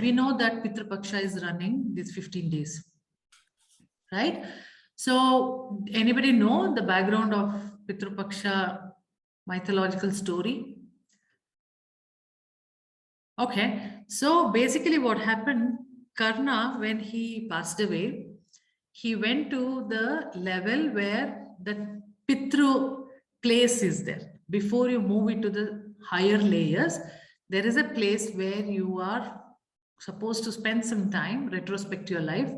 we know that Pitru Paksha is running these 15 days, right? So anybody know the background of Pitru Paksha mythological story? Okay, so basically what happened, Karna, when he passed away, he went to the level where the Pitru place is there. Before you move into the higher layers, there is a place where you are supposed to spend some time, retrospect your life.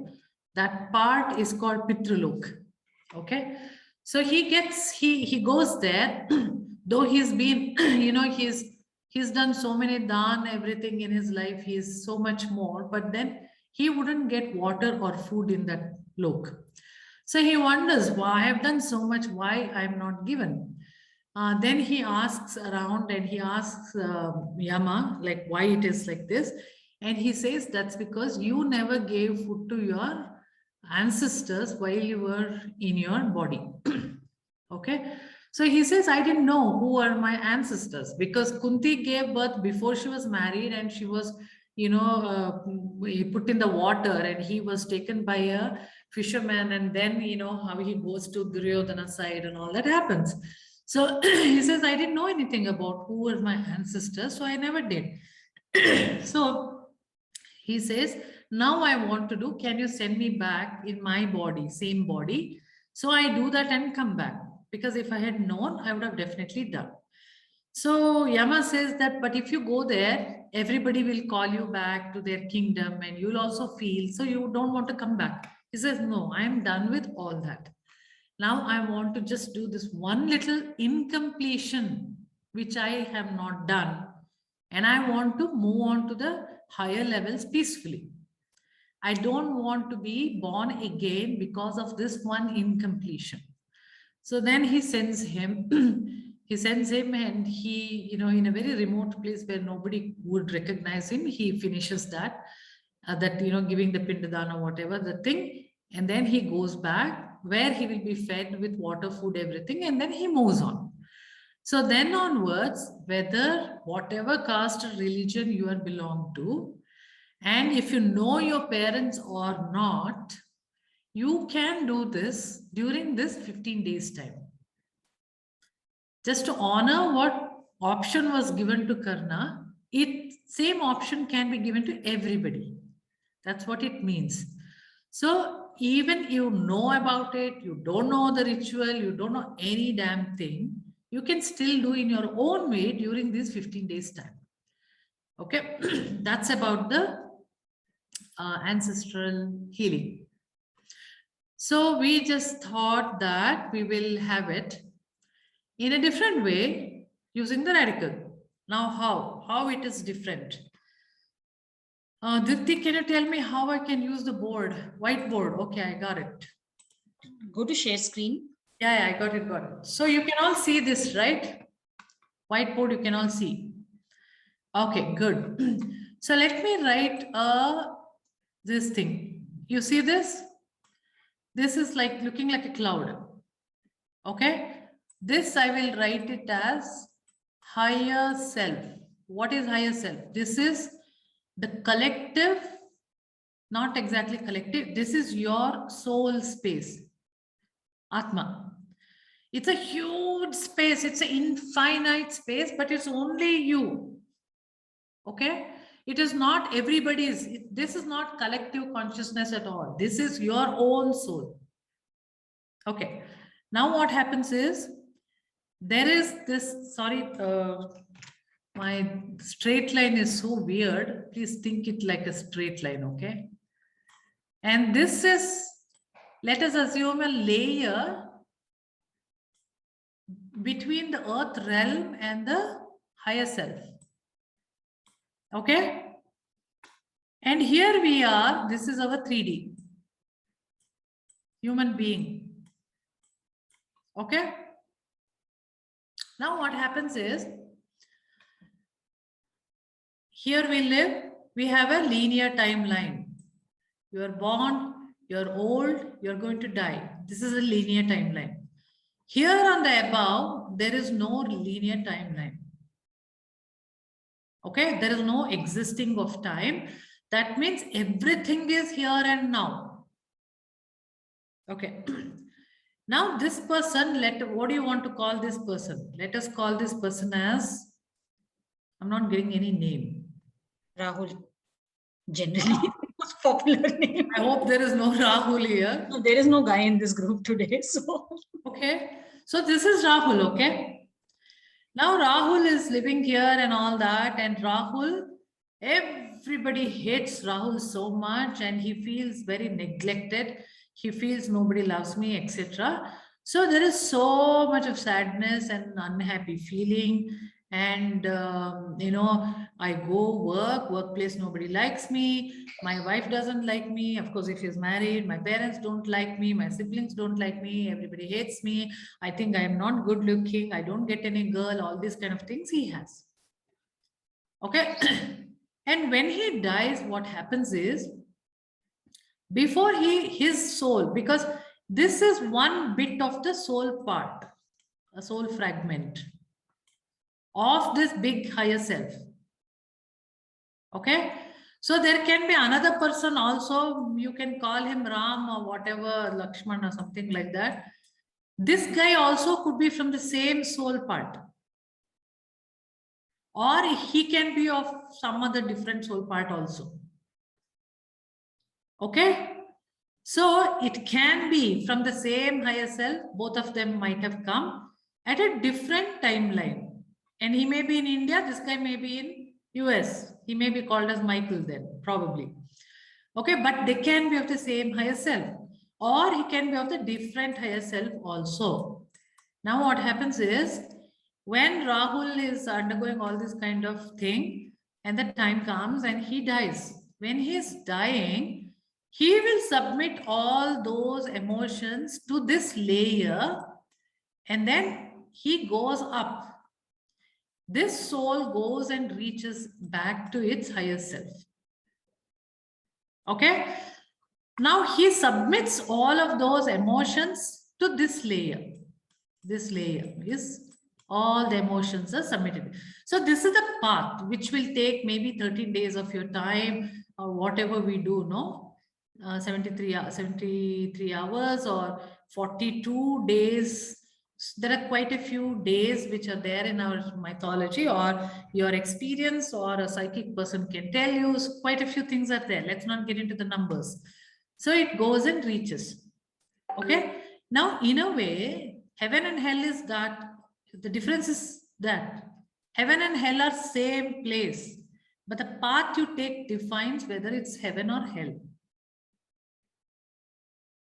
That part is called Pitrulok. Okay, so he goes there, though he's been, he's done so many dan, everything in his life, he's so much more, but then he wouldn't get water or food in that lok. So he wonders why I have done so much, why I'm not given. Then he asks around and he asks Yama, like, why it is like this. And he says that's because you never gave food to your ancestors while you were in your body. Okay. So he says, I didn't know who are my ancestors because Kunti gave birth before she was married and she was, put in the water and he was taken by a fisherman, and then, how he goes to Duryodhana side and all that happens. So he says, I didn't know anything about who were my ancestors, so I never did. So he says, now I want to do, can you send me back in my body, same body? So I do that and come back, because if I had known, I would have definitely done. So Yama says that, but if you go there, everybody will call you back to their kingdom and you'll also feel, so you don't want to come back. He says, no, I'm done with all that. Now I want to just do this one little incompletion, which I have not done. And I want to move on to the higher levels peacefully. I don't want to be born again because of this one incompletion. So then he sends him, and he, in a very remote place where nobody would recognize him, he finishes that, giving the pindadana, whatever the thing. And then he goes back where he will be fed with water, food, everything. And then he moves on. So then onwards, whether whatever caste or religion you are belong to, and if you know your parents or not, you can do this during this 15 days time. Just to honor what option was given to Karna, same option can be given to everybody. That's what it means. So even you know about it, you don't know the ritual, you don't know any damn thing, you can still do in your own way during these 15 days time. Okay, that's about the ancestral healing. So we just thought that we will have it in a different way using the radical. Now how it is different? Dipti, can you tell me how I can use the board, whiteboard? Okay, I got it. Go to share screen. Yeah, I got it. So you can all see this, right? Whiteboard, you can all see. Okay, good. So let me write this thing. You see this? This is like looking like a cloud. Okay. This I will write it as higher self. What is higher self? This is the collective, not exactly collective. This is your soul space. Atma. It's a huge space. It's an infinite space, but it's only you. Okay. It is not everybody's. This is not collective consciousness at all. This is your own soul. Okay. Now what happens is, there is this, sorry, my straight line is so weird. Please think it like a straight line, okay? And this is, let us assume, a layer between the earth realm and the higher self. Okay? And here we are, this is our 3D human being. Okay? Now what happens is, here we live, we have a linear timeline. You are born, you're old, you're going to die. This is a linear timeline. Here on the above, there is no linear timeline. Okay, there is no existing of time. That means everything is here and now. Okay. Now this person, what do you want to call this person? Let us call this person as, I'm not getting any name. Rahul. Generally, most popular name. I hope there is no Rahul here. No, there is no guy in this group today. So, Okay. So this is Rahul, okay? Now Rahul is living here and all that, and Rahul, everybody hates Rahul so much and he feels very neglected. He feels nobody loves me, etc. So there is so much of sadness and unhappy feeling. And, I go workplace, nobody likes me. My wife doesn't like me. Of course, if he's married, my parents don't like me. My siblings don't like me. Everybody hates me. I think I am not good looking. I don't get any girl, all these kind of things he has. Okay. And when he dies, what happens is, before his soul, because this is one bit of the soul part, a soul fragment of this big higher self. Okay. So there can be another person also, you can call him Ram or whatever, Lakshman or something like that. This guy also could be from the same soul part. Or he can be of some other different soul part also. Okay. So it can be from the same higher self, both of them might have come at a different timeline. And he may be in India, this guy may be in US. He may be called as Michael then, probably. Okay, but they can be of the same higher self. Or he can be of the different higher self also. Now what happens is, when Rahul is undergoing all this kind of thing, and the time comes and he dies. When he is dying, he will submit all those emotions to this layer, and then he goes up. This soul goes and reaches back to its higher self. Okay. Now he submits all of those emotions to this layer. This layer is all the emotions are submitted. So this is the path which will take maybe 13 days of your time or whatever we do, no? 73 hours or 42 days. There are quite a few days which are there in our mythology, or your experience or a psychic person can tell you. Quite a few things are there. Let's not get into the numbers. So it goes and reaches. Okay. Now, in a way, heaven and hell is that. The difference is that heaven and hell are same place, but the path you take defines whether it's heaven or hell.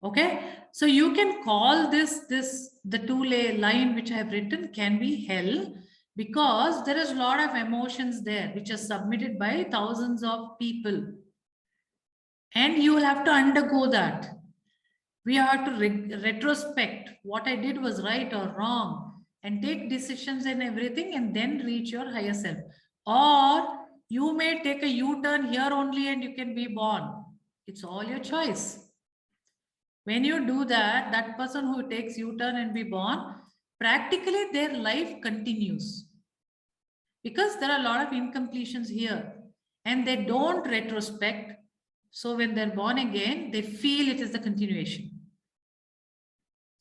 Okay. So you can call the two-layer line which I have written can be hell, because there is a lot of emotions there which are submitted by thousands of people. And you will have to undergo that. We have to retrospect what I did was right or wrong, and take decisions and everything, and then reach your higher self. Or you may take a U-turn here only and you can be born. It's all your choice. When you do that, that person who takes U-turn and be born, practically their life continues. Because there are a lot of incompletions here and they don't retrospect. So when they're born again, they feel it is the continuation.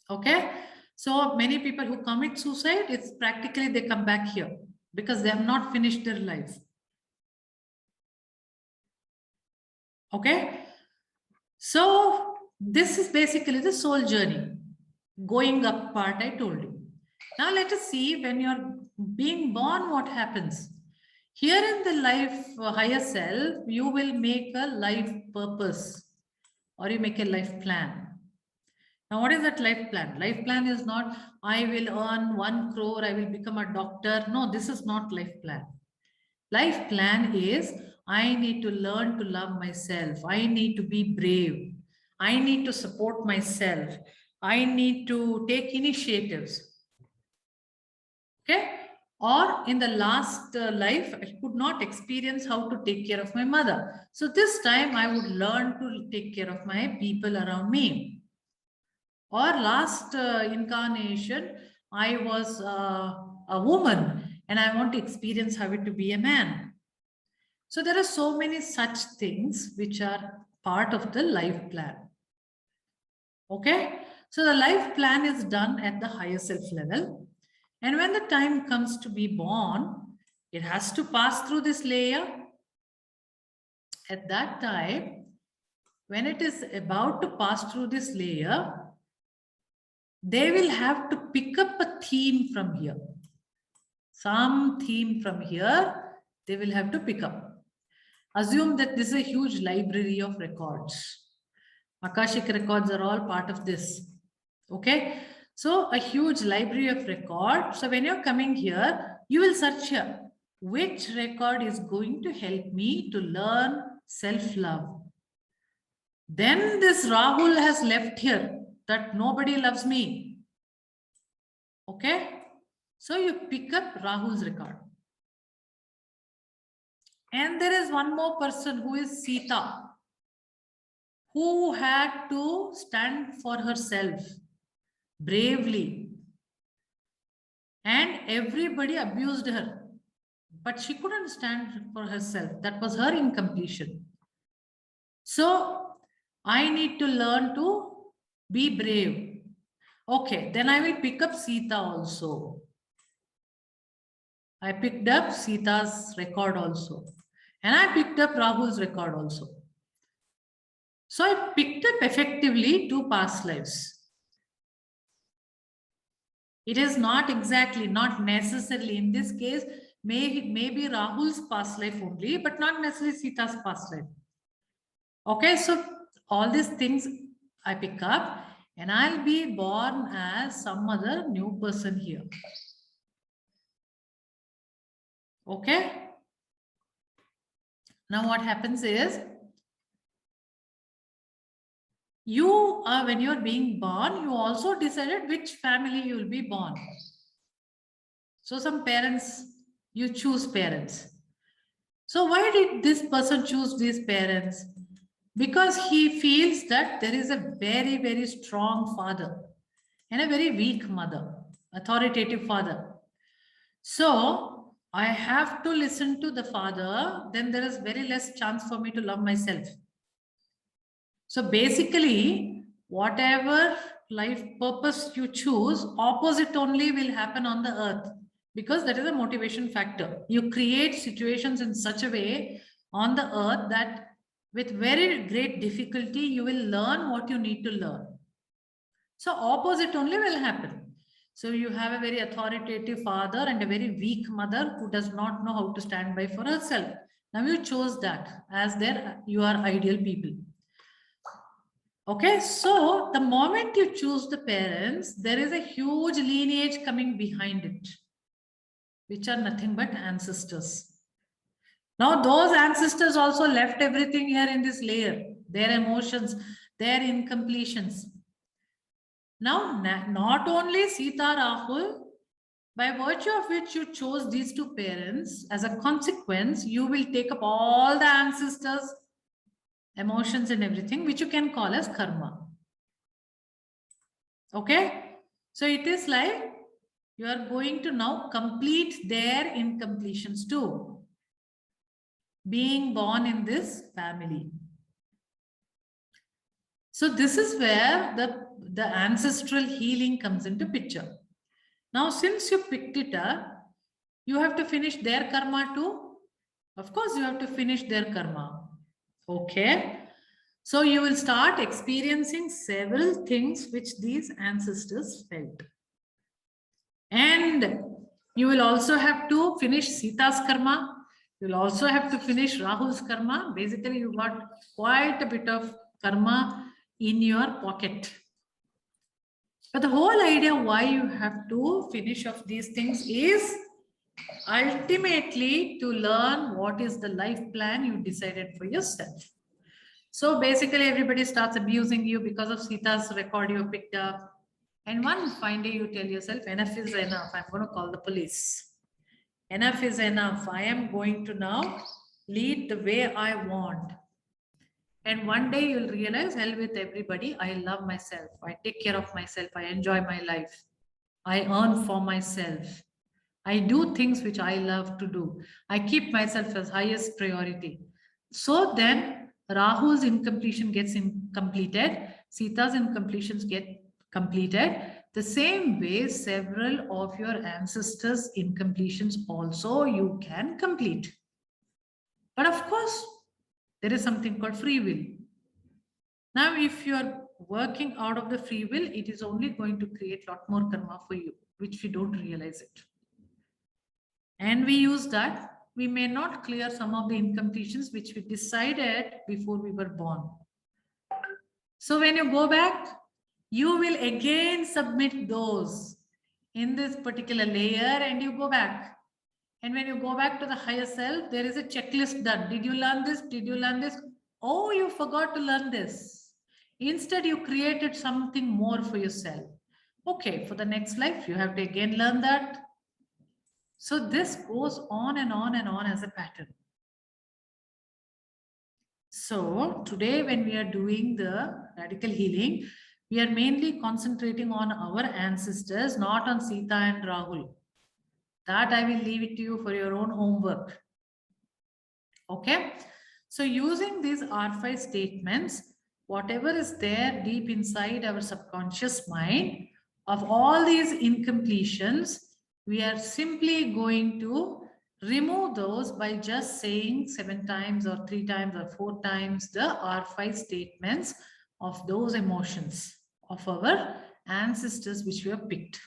Okay. So many people who commit suicide, it's practically they come back here because they have not finished their life. Okay. So this is basically the soul journey, going up part I told you. Now let us see, when you're being born, what happens. Here in the life higher self, you will make a life purpose, or you make a life plan. Now, what is that life plan? Life plan is not, I will earn 1 crore, I will become a doctor. No, this is not life plan. Life plan is, I need to learn to love myself. I need to be brave. I need to support myself. I need to take initiatives. Okay. Or in the last life, I could not experience how to take care of my mother. So this time I would learn to take care of my people around me. Or last incarnation, I was a woman and I want to experience how it to be a man. So there are so many such things which are part of the life plan. Okay, so the life plan is done at the higher self level. And when the time comes to be born, it has to pass through this layer. At that time, when it is about to pass through this layer, they will have to pick up a theme from here. Some theme from here, they will have to pick up. Assume that this is a huge library of records. Akashic records are all part of this. Okay, so a huge library of records. So when you're coming here, you will search here. Which record is going to help me to learn self-love? Then this Rahul has left here that nobody loves me. Okay, so you pick up Rahul's record. And there is one more person who is Sita, who had to stand for herself bravely. And everybody abused her. But she couldn't stand for herself. That was her incompletion. So I need to learn to be brave. Okay, then I will pick up Sita also. I picked up Sita's record also. And I picked up Rahul's record also. So I picked up effectively 2 past lives. It is not exactly, not necessarily in this case, maybe Rahul's past life only, but not necessarily Sita's past life. Okay, so all these things I pick up and I'll be born as some other new person here. Okay. Now what happens is, you are, when you're being born, you also decided which family you will be born. So some parents, you choose parents. So why did this person choose these parents? Because he feels that there is a very, very strong father and a very weak mother, authoritative father. So I have to listen to the father, then there is very less chance for me to love myself. So basically, whatever life purpose you choose, opposite only will happen on the earth, because that is a motivation factor. You create situations in such a way on the earth that with very great difficulty, you will learn what you need to learn. So opposite only will happen. So you have a very authoritative father and a very weak mother who does not know how to stand by for herself. Now you chose that as you are ideal people. Okay, so the moment you choose the parents, there is a huge lineage coming behind it, which are nothing but ancestors. Now those ancestors also left everything here in this layer, their emotions, their incompletions. Now, not only Sita, Rahul, by virtue of which you chose these 2 parents, as a consequence, you will take up all the ancestors' emotions and everything, which you can call as karma. Okay, so it is like you are going to now complete their incompletions too, being born in this family. So this is where the ancestral healing comes into picture. Now, since you picked it up, you have to finish their karma too. Of course, you have to finish their karma. Okay. So you will start experiencing several things which these ancestors felt. And you will also have to finish Sita's karma. You will also have to finish Rahul's karma. Basically, you got quite a bit of karma in your pocket. But the whole idea why you have to finish off these things is ultimately to learn what is the life plan you decided for yourself. So basically everybody starts abusing you because of Sita's record you picked up. And one fine day you tell yourself, enough is enough. I'm going to call the police. Enough is enough. I am going to now lead the way I want. And one day you'll realize, hell with everybody, I love myself. I take care of myself. I enjoy my life. I earn for myself. I do things which I love to do. I keep myself as highest priority. So then Rahu's incompletion gets completed, Sita's incompletions get completed. The same way, several of your ancestors' incompletions also you can complete. But of course, there is something called free will. Now, if you are working out of the free will, it is only going to create a lot more karma for you, which we don't realize it. And we use that. We may not clear some of the incompletions which we decided before we were born. So when you go back, you will again submit those in this particular layer and you go back. And when you go back to the higher self, there is a checklist done. Did you learn this? Did you learn this? Oh, you forgot to learn this. Instead, you created something more for yourself. Okay, for the next life, you have to again learn that. So this goes on and on and on as a pattern. So today when we are doing the radical healing, we are mainly concentrating on our ancestors, not on Sita and Rahul. That I will leave it to you for your own homework. Okay. So using these R5 statements, whatever is there deep inside our subconscious mind of all these incompletions, we are simply going to remove those by just saying 7 times or 3 times or 4 times the R5 statements of those emotions of our ancestors which we have picked.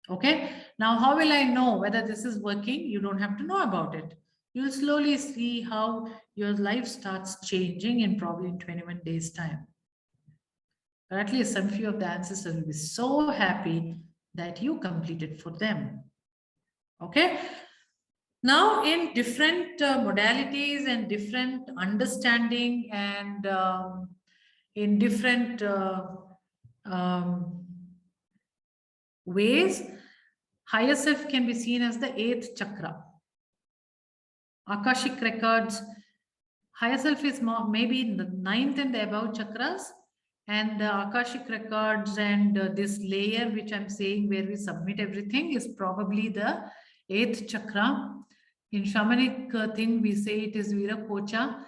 Okay. Now, how will I know whether this is working? You don't have to know about it. You'll slowly see how your life starts changing in probably in 21 days' time. But at least some few of the ancestors will be so happy that you completed for them. Okay. Now, in different modalities and different understanding and in different ways, higher self can be seen as the 8th chakra. Akashic records, higher self is maybe in the 9th and the above chakras, and the Akashic records and this layer which I'm saying where we submit everything is probably the 8th chakra. In shamanic thing we say it is Virakocha,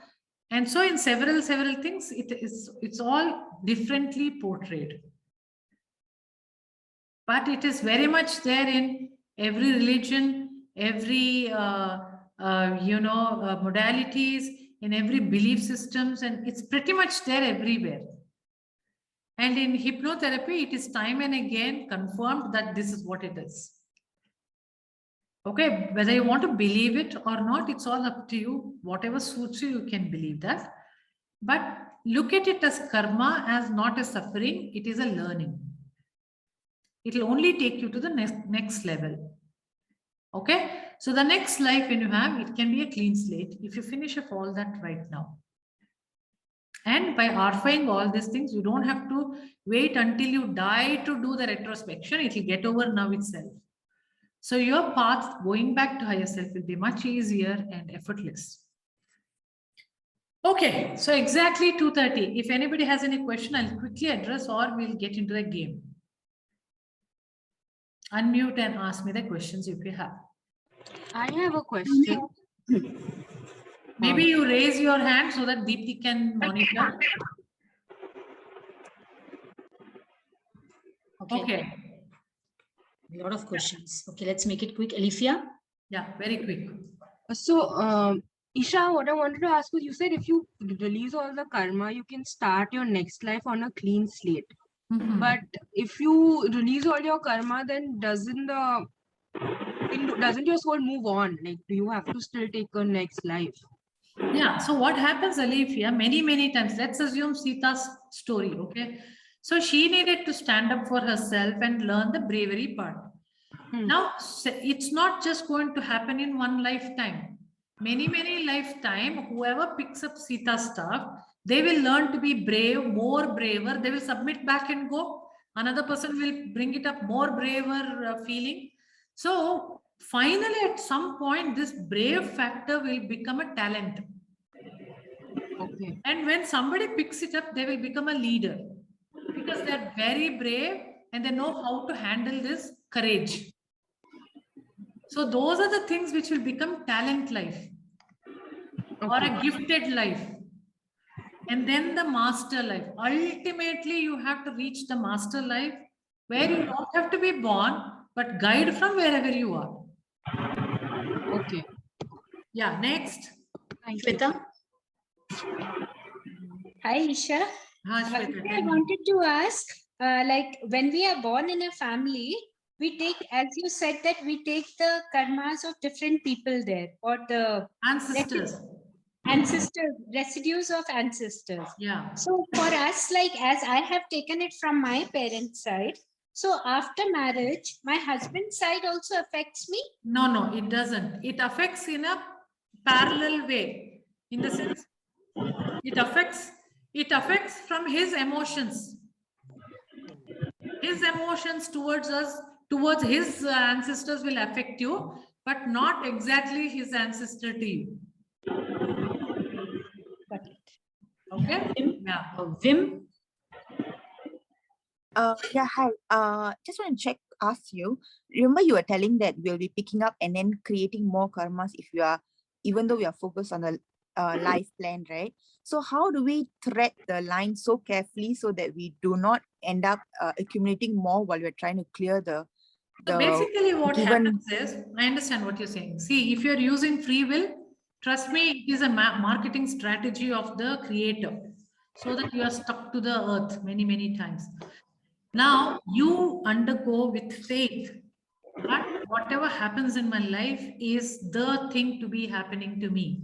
and so in several things it's all differently portrayed. But it is very much there in every religion, every modalities, in every belief systems, and it's pretty much there everywhere. And in hypnotherapy, it is time and again confirmed that this is what it is. Okay, whether you want to believe it or not, it's all up to you. Whatever suits you, you can believe that. But look at it as karma, as not a suffering. It is a learning. It will only take you to the next level. Okay, so the next life when you have, it can be a clean slate if you finish off all that right now. And by RFing all these things, you don't have to wait until you die to do the retrospection. It will get over now itself. So your path going back to higher self will be much easier and effortless. Okay, so exactly 2:30. If anybody has any question, I'll quickly address or we'll get into the game. Unmute and ask me the questions if you have. I have a question. Maybe you raise your hand so that Deepti can monitor. Okay. A lot of questions. Okay, let's make it quick. Alifia? Yeah, very quick. So, Isha, what I wanted to ask was, you said if you release all the karma, you can start your next life on a clean slate. Mhm. But if you release all your karma, then doesn't your soul move on? Like, do you have to still take a next life? Yeah, so what happens, Alifia, many times, let's assume Sita's story, okay? So she needed to stand up for herself and learn the bravery part. Now, it's not just going to happen in one lifetime. Many lifetime, whoever picks up Sita's stuff, they will learn to be brave, more braver. They will submit back and go. Another person will bring it up, more braver feeling. So finally, at some point, this brave factor will become a talent. Okay. And when somebody picks it up, they will become a leader because they're very brave and they know how to handle this courage. So those are the things which will become talent life or a gifted life. And then the master life. Ultimately, you have to reach the master life where you don't have to be born, but guide from wherever you are. Okay. Yeah, next. Thank you. Shweta? Hi, Isha. Shweta, Isha, I tell me. wanted to ask, like when we are born in a family, we take, as you said, that we take the karmas of different people there, or the Ancestors. ancestors, residues of ancestors. Yeah. So for us, like as I have taken it from my parents' side, so after marriage, my husband's side also affects me. No, it doesn't. It affects in a parallel way. In the sense, it affects from his emotions. His emotions towards us, towards his ancestors will affect you, but not exactly his ancestor to you. Got it. Okay? Yeah. Vim? Yeah, hi. Just want to ask you. Remember, you were telling that we'll be picking up and then creating more karmas if you are, even though we are focused on the life plan, right? So how do we thread the line so carefully so that we do not end up accumulating more while we're trying to clear the So basically what given- happens is, I understand what you're saying. See, if you're using free will, trust me, it is a marketing strategy of the creator so that you are stuck to the earth many, many times. Now you undergo with faith that whatever happens in my life is the thing to be happening to me.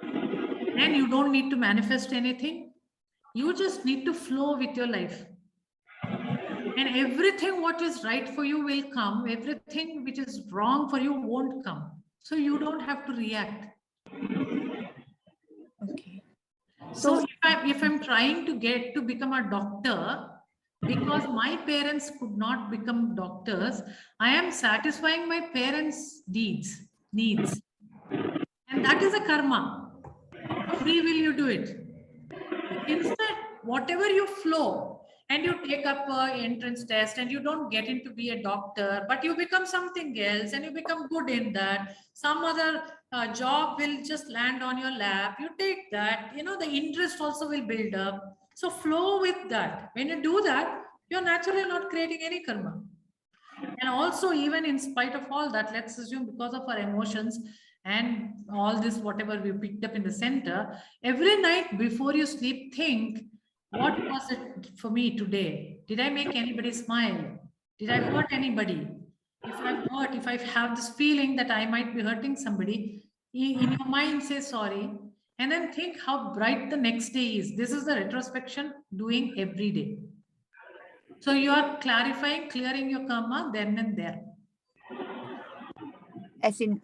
Then you don't need to manifest anything. You just need to flow with your life. And everything what is right for you will come. Everything which is wrong for you won't come. So you don't have to react. Okay. So if I'm trying to get to become a doctor, because my parents could not become doctors, I am satisfying my parents' needs. And that is a karma. For free will you do it. Instead, whatever you flow and you take up an entrance test and you don't get into be a doctor, but you become something else and you become good in that, some other job will just land on your lap, you take that, the interest also will build up. So flow with that. When you do that, you're naturally not creating any karma. And also, even in spite of all that, let's assume because of our emotions and all this, whatever we picked up in the center, every night before you sleep, think, what was it for me today? Did I make anybody smile? Did I hurt anybody? If I have this feeling that I might be hurting somebody, in your mind, say sorry. And then think how bright the next day is. This is the retrospection doing every day. So you are clarifying, clearing your karma then and there. As in,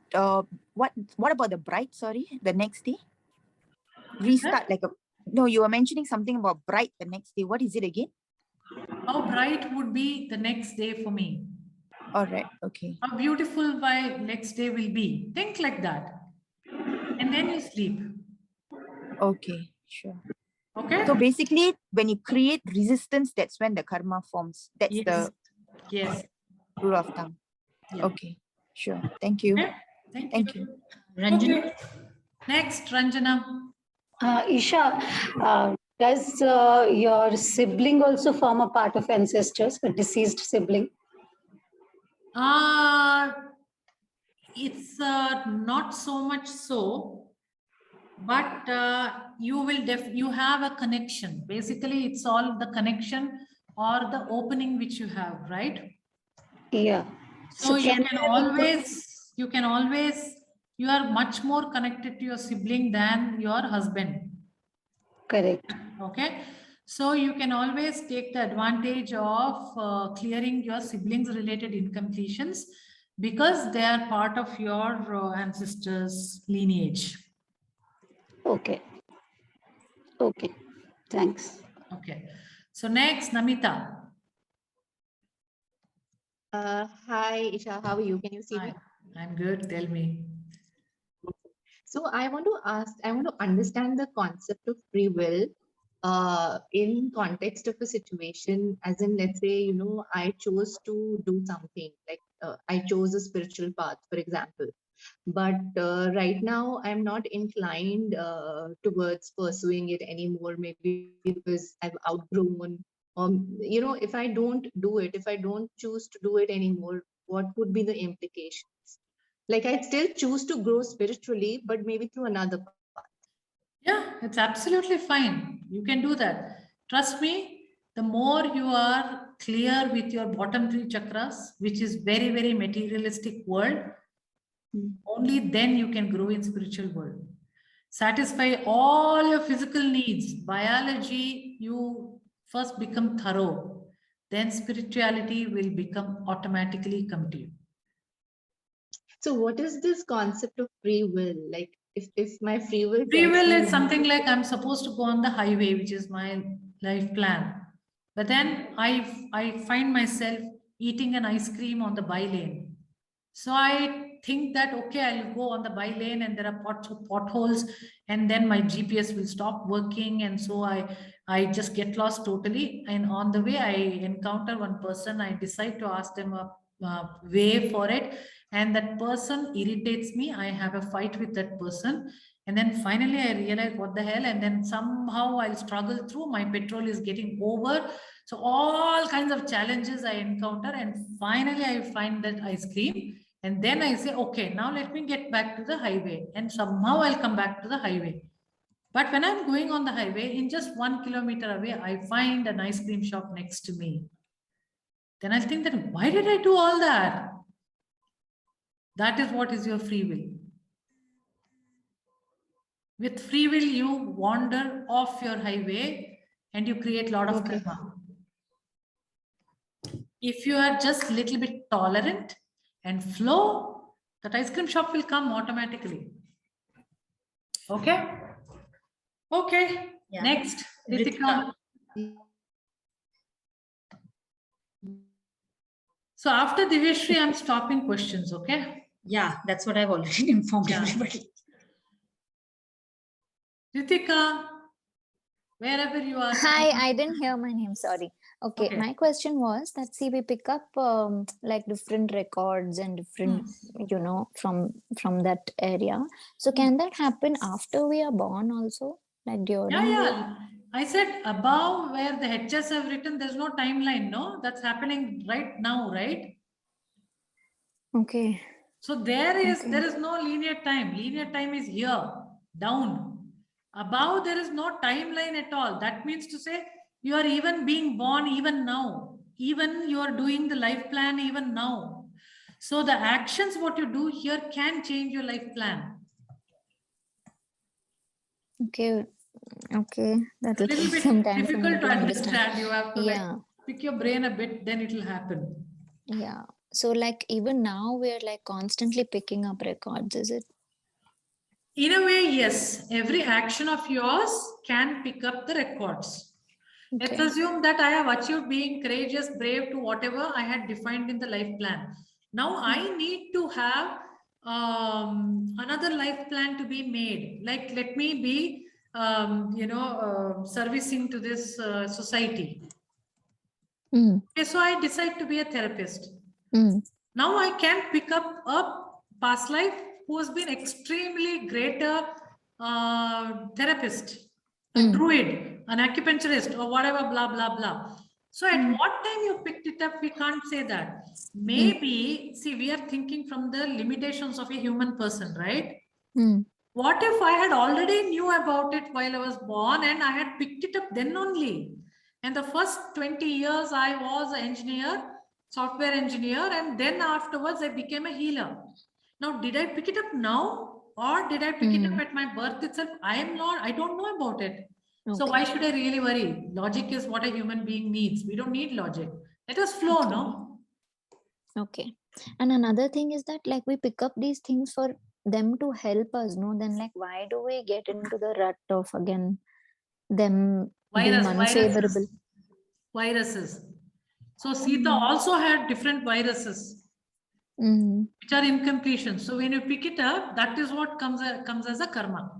what about the bright? Sorry, the next day. Restart no. You were mentioning something about bright the next day. What is it again? How bright would be the next day for me? All right. Okay. How beautiful my next day will be. Think like that. And then you sleep. Okay. Sure. Okay? So basically, when you create resistance, that's when the karma forms. That's the rule of thumb. Yeah. Okay. Sure. Thank you. Okay? Thank you. Ranjana? Okay. Next, Ranjana. Isha, does your sibling also form a part of ancestors, a deceased sibling? It's not so much so, but you have a connection. Basically, it's all the connection or the opening which you have, right? Yeah. So you can always, you are much more connected to your sibling than your husband. Correct. Okay. So you can always take the advantage of clearing your siblings related incompletions because they are part of your ancestors' lineage. Okay. Okay. Thanks. Okay. So next, Namita. Hi, Isha. How are you? Can you see me? Hi, I'm good. Tell me. So I want to understand the concept of free will in context of a situation, as in, let's say, I chose to do something, like I chose a spiritual path, for example. But right now, I'm not inclined towards pursuing it anymore, maybe because I've outgrown. You know, if I don't do it, if I don't choose to do it anymore, what would be the implications? Like, I still choose to grow spiritually, but maybe through another path. Yeah, it's absolutely fine. You can do that. Trust me, the more you are clear with your bottom three chakras, which is very, very materialistic world, only then you can grow in spiritual world. Satisfy all your physical needs. Biology, you first become thorough. Then spirituality will become automatically come to you. So what is this concept of free will? Like, if my free will Free tells will me is something like I'm supposed to go on the highway, which is my life plan. But then I find myself eating an ice cream on the by lane. So I think that, okay, I'll go on the by lane and there are potholes, and then my GPS will stop working. And so I just get lost totally. And on the way, I encounter one person. I decide to ask them a way for it. And that person irritates me. I have a fight with that person. And then finally I realize what the hell. And then somehow I'll struggle through. My petrol is getting over. So all kinds of challenges I encounter. And finally I find that ice cream. And then I say, okay, now let me get back to the highway. And somehow I'll come back to the highway. But when I'm going on the highway, in just 1 kilometer away, I find an ice cream shop next to me. Then I'll think that, why did I do all that? That is what is your free will. With free will, you wander off your highway and you create a lot of karma. If you are just a little bit tolerant and flow, that ice cream shop will come automatically. Okay? Okay. Yeah. Next, Ritika. So after Divyashree, I'm stopping questions, okay? Yeah, that's what I've already informed Yeah. everybody. Ritika, wherever you are. Hi, I didn't hear my name. Sorry. Okay, Okay. my question was that, see, we pick up like different records and different, you know, from that area. So can that happen after we are born also, like during? Yeah. I said above where the HS have written, there's no timeline, no? That's happening right now, right? Okay. So there is Okay. no linear time. Linear time is here, down. Above, there is no timeline at all. That means to say, you are even being born even now. Even you are doing the life plan even now. So the actions what you do here can change your life plan. Okay. Okay. That A will little take bit some time for me difficult to to understand. understand. You have to Yeah. like pick your brain a bit, then it will happen. Yeah. So like even now we're like constantly picking up records, is it? In a way, yes. Every action of yours can pick up the records. Let's Okay. assume that I have achieved being courageous, brave to whatever I had defined in the life plan. Now I need to have another life plan to be made. Like, let me be, servicing to this society. Mm. Okay, so I decide to be a therapist. Mm. Now I can pick up a past life who has been extremely greater therapist, a druid, an acupuncturist, or whatever, blah, blah, blah. So at what time you picked it up, we can't say that. Maybe, see, we are thinking from the limitations of a human person, right? Mm. What if I had already knew about it while I was born and I had picked it up then only? And the first 20 years I was an engineer, software engineer, and then afterwards I became a healer. Now, did I pick it up now or did I pick it up at my birth itself? I don't know about it. So Okay. why should I really worry? Logic is what a human being needs. We don't need logic. Let us flow, Okay. no? Okay. And another thing is that like we pick up these things for them to help us, no? Then like why do we get into the rut of again them being unfavorable? Viruses. So Sita also had different viruses, which are incompletion. So when you pick it up, that is what comes as a karma.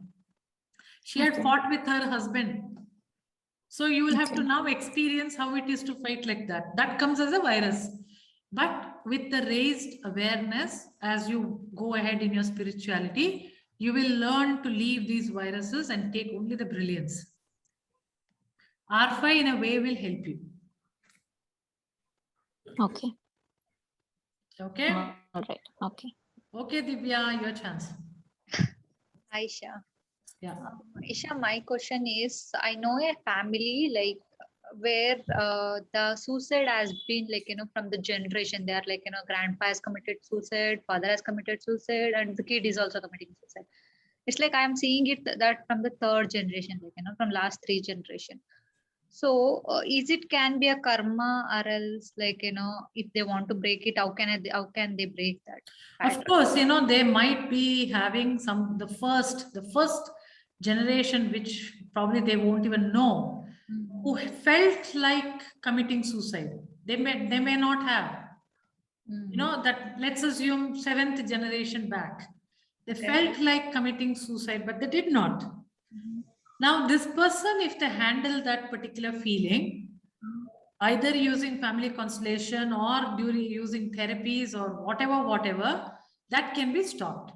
She had fought with her husband. So you will have to now experience how it is to fight like that. That comes as a virus. But with the raised awareness, as you go ahead in your spirituality, you will learn to leave these viruses and take only the brilliance. R5 in a way will help you. Okay. Okay? All right. Okay. Okay, Divya, your chance. Aisha. Yeah. Isha, my question is, I know a family like where the suicide has been like, from the generation, they are like, grandpa has committed suicide, father has committed suicide, and the kid is also committing suicide. It's like I'm seeing it that from the third generation, like, from last 3 generation. So is it can be a karma, or else like, if they want to break it, how can they break that Of pattern? course, they might be having the first generation, which probably they won't even know, who felt like committing suicide. They may not have. That let's assume 7th generation back. They felt like committing suicide, but they did not. Now, this person, if they handle that particular feeling, either using family constellation or during using therapies or whatever, that can be stopped.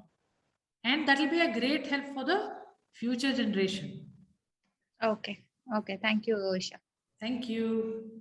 And that will be a great help for the future generation. Okay. Thank you, Isha. Thank you.